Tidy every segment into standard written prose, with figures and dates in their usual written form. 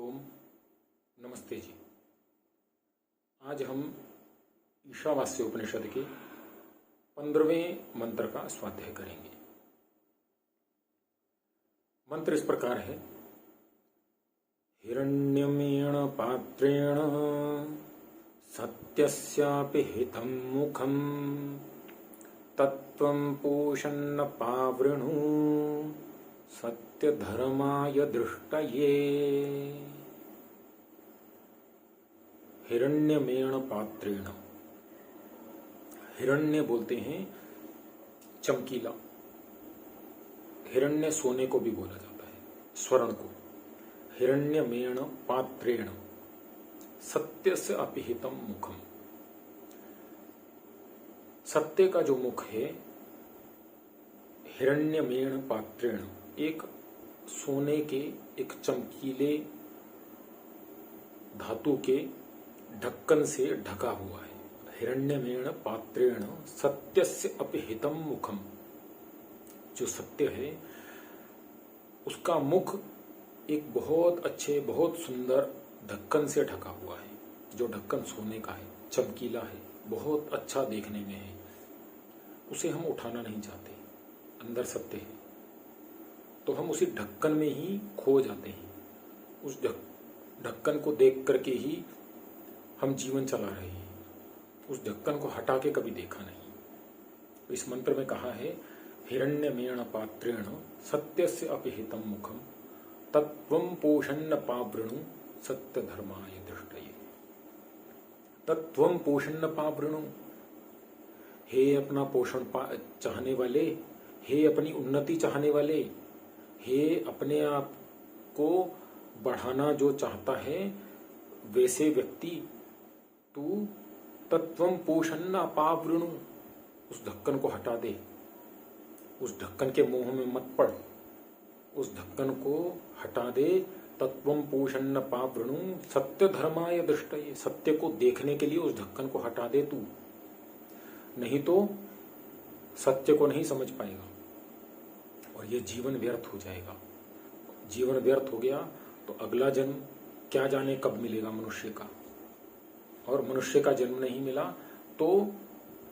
ओम नमस्ते जी। आज हम ईशावास्य उपनिषद के 15वें मंत्र का स्वाध्याय करेंगे। मंत्र इस प्रकार है। हिरण्यमेण पात्रेण सत्यस्यापि हितं मुखं तत्त्वं पूषन्न पावृणु सत्यधर्माय दृष्टये। हिरण्यमेण पात्रेण, हिरण्य बोलते हैं चमकीला। हिरण्य सोने को भी बोला जाता है, स्वर्ण को। हिरण्यमेण पात्रेण सत्यस्य अपिहितं मुखम। सत्य का जो मुख है, हिरण्यमेण पात्रेण, एक सोने के एक चमकीले धातु के ढक्कन से ढका हुआ है। हिरण्यमेण पात्रेण सत्यस्य अपिहितं मुखम। जो सत्य है उसका मुख एक बहुत अच्छे, बहुत सुंदर ढक्कन से ढका हुआ है। जो ढक्कन सोने का है, चमकीला है, बहुत अच्छा देखने में है, उसे हम उठाना नहीं चाहते। अंदर सत्य है तो हम उसी ढक्कन में ही खो जाते हैं। उस ढक्कन को देख करके ही हम जीवन चला रहे हैं। उस ढक्कन को हटा के कभी देखा नहीं। तो इस मंत्र में कहा है हिरण्यमेण पात्रेण सत्यस्य अपिहितं मुखम तत्त्वं पोषन्न पावृणु सत्य धर्माय दृष्टये। तत्त्वं पोषन्न पावृणु, हे अपना पोषण चाहने वाले, हे अपनी उन्नति चाहने वाले, हे अपने आप को बढ़ाना जो चाहता है वैसे व्यक्ति, तू तत्त्वं पोषन्न पावृणु, उस ढक्कन को हटा दे। उस ढक्कन के मोह में मत पड़, उस ढक्कन को हटा दे। तत्त्वं पोषन्न पावृणु सत्य धर्माय दृष्टये। सत्य को देखने के लिए उस ढक्कन को हटा दे तू, नहीं तो सत्य को नहीं समझ पाएगा और ये जीवन व्यर्थ हो जाएगा। जीवन व्यर्थ हो गया तो अगला जन्म क्या जाने कब मिलेगा मनुष्य का, और मनुष्य का जन्म नहीं मिला तो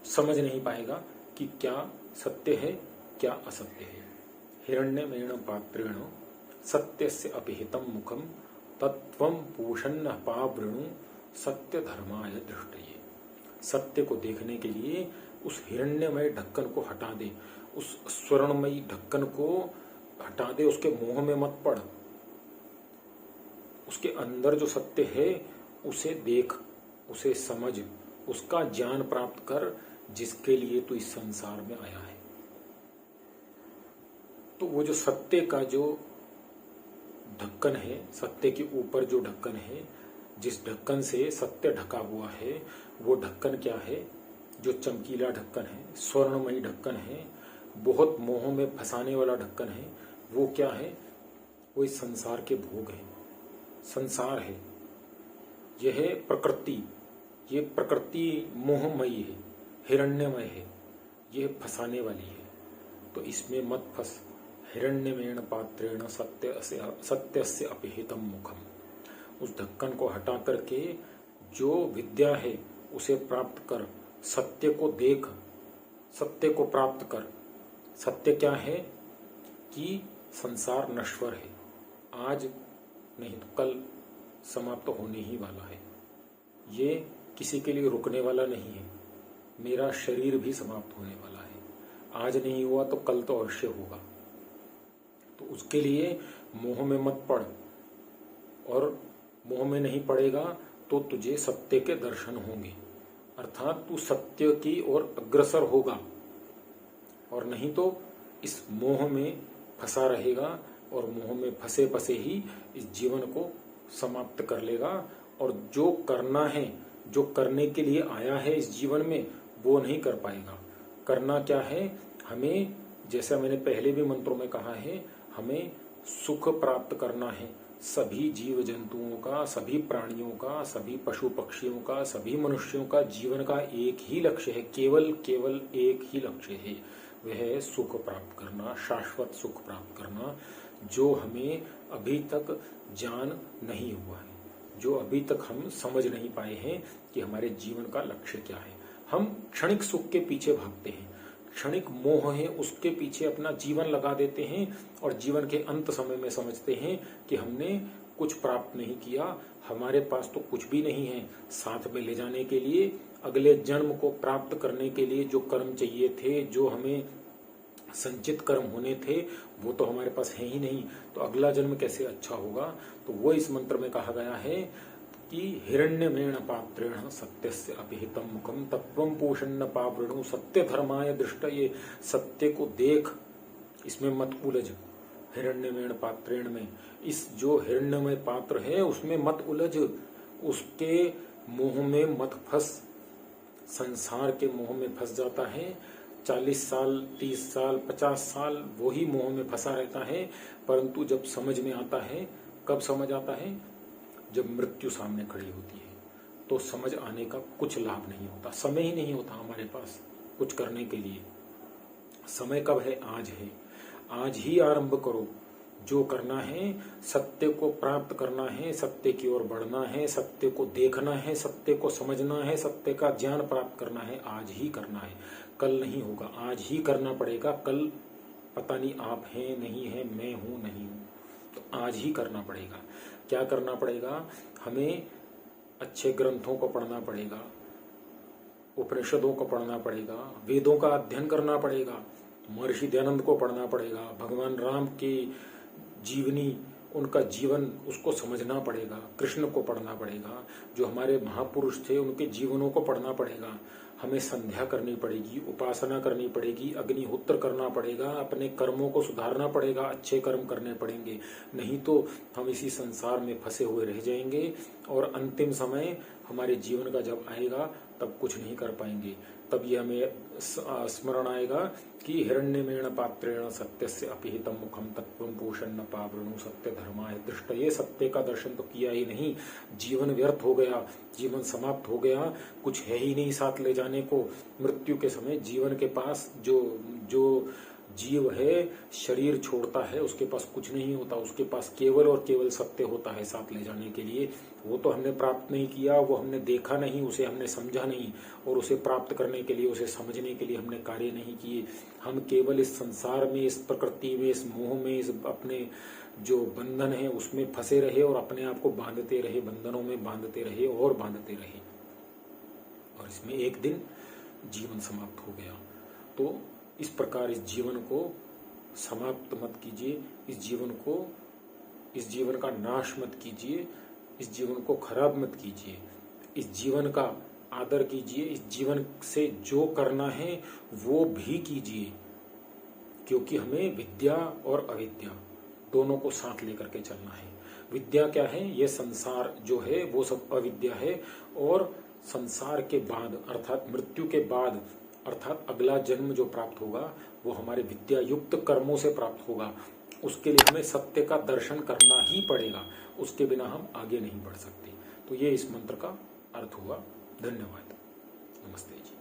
समझ नहीं पाएगा कि क्या सत्य है क्या असत्य है। हिरण्यमेण पात्रेण सत्यस्य अपिहितं मुखम तत्त्वं पोषन्न पावृणु सत्य धर्माय दृष्टये। सत्य को देखने के लिए उस हिरण्यमय ढक्कन को हटा दे, उस स्वर्णमयी ढक्कन को हटा दे। उसके मोह में मत पड़, उसके अंदर जो सत्य है उसे देख, उसे समझ, उसका ज्ञान प्राप्त कर, जिसके लिए तू इस संसार में आया है। तो वो जो सत्य का जो ढक्कन है, सत्य के ऊपर जो ढक्कन है, जिस ढक्कन से सत्य ढका हुआ है, वो ढक्कन क्या है? जो चमकीला ढक्कन है, स्वर्णमयी ढक्कन है, बहुत मोह में फंसाने वाला ढक्कन है, वो क्या है? वो इस संसार के भोग है, संसार है, यह है प्रकृति। ये प्रकृति मोहमयी है, हिरण्यमय है, यह फंसाने वाली है। तो इसमें मत फंस। हिरण्यमेण पात्रेण सत्यस्य अपिहितं मुखम। उस ढक्कन को हटा करके जो विद्या है उसे प्राप्त कर, सत्य को देख, सत्य को प्राप्त कर। सत्य क्या है? कि संसार नश्वर है, आज नहीं तो कल समाप्त होने ही वाला है। ये किसी के लिए रुकने वाला नहीं है। मेरा शरीर भी समाप्त होने वाला है, आज नहीं हुआ तो कल तो अवश्य होगा। तो उसके लिए मोह में मत पड़, और मोह में नहीं पड़ेगा तो तुझे सत्य के दर्शन होंगे, अर्थात तू सत्य की ओर अग्रसर होगा, और नहीं तो इस मोह में फंसा रहेगा और मोह में फंसे फंसे ही इस जीवन को समाप्त कर लेगा। और जो करना है, जो करने के लिए आया है इस जीवन में, वो नहीं कर पाएगा। करना क्या है? हमें, जैसा मैंने पहले भी मंत्रों में कहा है, हमें सुख प्राप्त करना है। सभी जीव जंतुओं का, सभी प्राणियों का, सभी पशु पक्षियों का, सभी मनुष्यों का जीवन का एक ही लक्ष्य है, केवल केवल एक ही लक्ष्य है, वह है सुख प्राप्त करना, शाश्वत सुख प्राप्त करना, जो हमें अभी तक ज्ञान नहीं हुआ है, जो अभी तक हम समझ नहीं पाए हैं कि हमारे जीवन का लक्ष्य क्या है। हम क्षणिक सुख के पीछे भागते हैं, क्षणिक मोह है उसके पीछे अपना जीवन लगा देते हैं और जीवन के अंत समय में समझते हैं कि हमने कुछ प्राप्त नहीं किया, हमारे पास तो कुछ भी नहीं है। साथ में ले जाने के लिए, अगले जन्म को प्राप्त करने के लिए जो कर्म चाहिए थे, जो हमें संचित कर्म होने थे, वो तो हमारे पास है ही नहीं, तो अगला जन्म कैसे अच्छा होगा। तो वो इस मंत्र में कहा गया है कि हिरण्यमेण पात्रेण सत्यस्य अपिहितम मुखम तत्वम पोषण पावृणु सत्य धर्माय दृष्टये। सत्य को देख, इसमें मत उलझ। हिरण्यमेण पात्रेण में, इस जो हिरण्यमय पात्र है उसमें मत उलझ, उसके मोह में मत फंस। संसार के मोह में फंस जाता है, 40 साल 30 साल 50 साल वही मोह में फंसा रहता है, परंतु जब समझ में आता है, कब समझ आता है, जब मृत्यु सामने खड़ी होती है, तो समझ आने का कुछ लाभ नहीं होता। समय ही नहीं होता हमारे पास कुछ करने के लिए। समय कब है? आज है। आज ही आरंभ करो, जो करना है, सत्य को प्राप्त करना है, सत्य की ओर बढ़ना है, सत्य को देखना है, सत्य को समझना है, सत्य का ज्ञान प्राप्त करना है, आज ही करना है, कल नहीं होगा। आज ही करना पड़ेगा, कल पता नहीं आप हैं नहीं है, मैं हूं नहीं हूं, तो आज ही करना पड़ेगा। क्या करना पड़ेगा? हमें अच्छे ग्रंथों को पढ़ना पड़ेगा, उपनिषदों को पढ़ना पड़ेगा, वेदों का अध्ययन करना पड़ेगा, महर्षि दयानंद को पढ़ना पड़ेगा, भगवान राम की जीवनी, उनका जीवन उसको समझना पड़ेगा, कृष्ण को पढ़ना पड़ेगा, जो हमारे महापुरुष थे उनके जीवनों को पढ़ना पड़ेगा। हमें संध्या करनी पड़ेगी, उपासना करनी पड़ेगी, अग्निहोत्र करना पड़ेगा, अपने कर्मों को सुधारना पड़ेगा, अच्छे कर्म करने पड़ेंगे, नहीं तो हम इसी संसार में फंसे हुए रह जाएंगे और अंतिम समय हमारे जीवन का जब आएगा तब कुछ नहीं कर पाएंगे। तब ये हमें स्मरण आएगा कि हिरण्यमेण पात्रेण सत्यस्य अपिहितम मुखम तत्वम पोषण न पावृणु सत्य धर्माय दृष्टये। सत्य का दर्शन तो किया ही नहीं, जीवन व्यर्थ हो गया, जीवन समाप्त हो गया, कुछ है ही नहीं साथ ले जाने को। मृत्यु के समय जीवन के पास जो जीव है, शरीर छोड़ता है, उसके पास कुछ नहीं होता, उसके पास केवल और केवल सत्य होता है साथ ले जाने के लिए। वो तो हमने प्राप्त नहीं किया, वो हमने देखा नहीं, उसे हमने समझा नहीं, और उसे प्राप्त करने के लिए, उसे समझने के लिए हमने कार्य नहीं किए। हम केवल इस संसार में, इस प्रकृति में, इस मोह में, इस अपने जो बंधन है उसमें फंसे रहे और अपने आप को बांधते रहे, बंधनों में बांधते रहे और बांधते रहे, और इसमें एक दिन जीवन समाप्त हो गया। तो इस प्रकार इस जीवन को समाप्त मत कीजिए, इस जीवन का नाश मत कीजिए, इस जीवन को खराब मत कीजिए, इस जीवन का आदर कीजिए, इस जीवन से जो करना है वो भी कीजिए, क्योंकि हमें विद्या और अविद्या दोनों को साथ लेकर के चलना है। विद्या क्या है? ये संसार जो है वो सब अविद्या है, और संसार के बाद अर्थात मृत्यु के बाद अर्थात अगला जन्म जो प्राप्त होगा वो हमारे विद्या युक्त कर्मों से प्राप्त होगा। उसके लिए हमें सत्य का दर्शन करना ही पड़ेगा, उसके बिना हम आगे नहीं बढ़ सकते। तो ये इस मंत्र का अर्थ हुआ। धन्यवाद। नमस्ते जी।